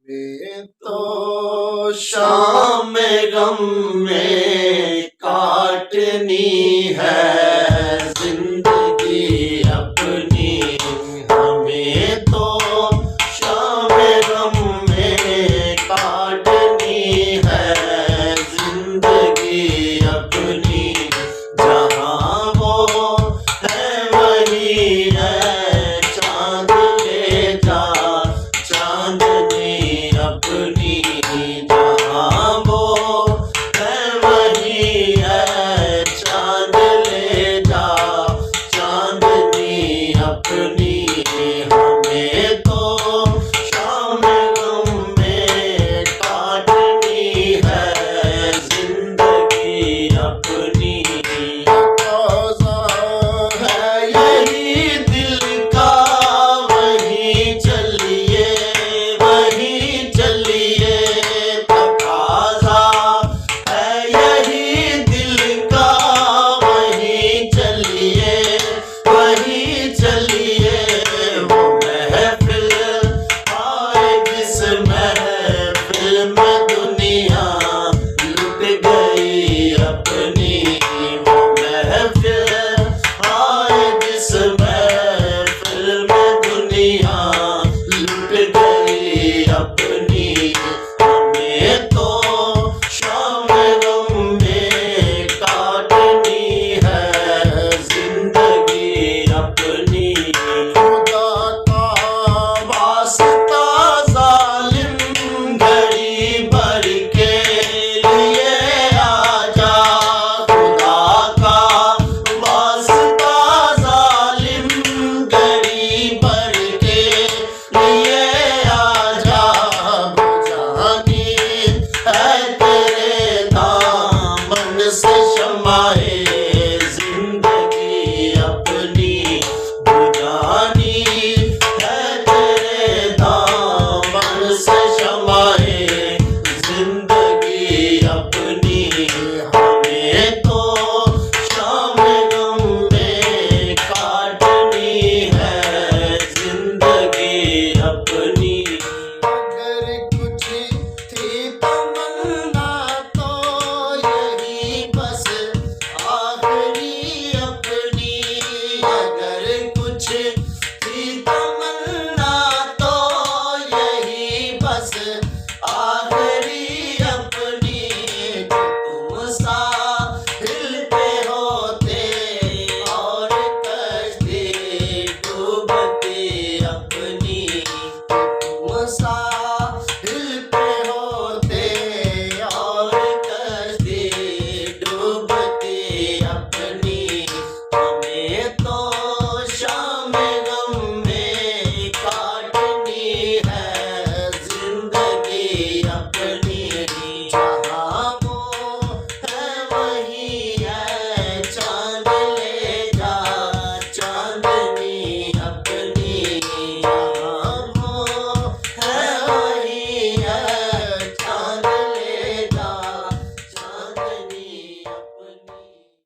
ये तो शाम गम में काटनी है जिंदगी अपनी, हमें तो शाम गम में काटनी है जिंदगी अपनी। जहाँ वो है वही है, चांद ले जा चांदनी अपनी। जहाँ वो है वही है, चांद ले जा चांदनी अपनी। हमें तो शाम गम में काटनी है जिंदगी अपनी। तकाज़ा है यही दिल का, वही चलिए वही चलिए। तकाज़ा है यही दिल का, वही चलिए वही चलिए। वो महफिल आए जिस महफिल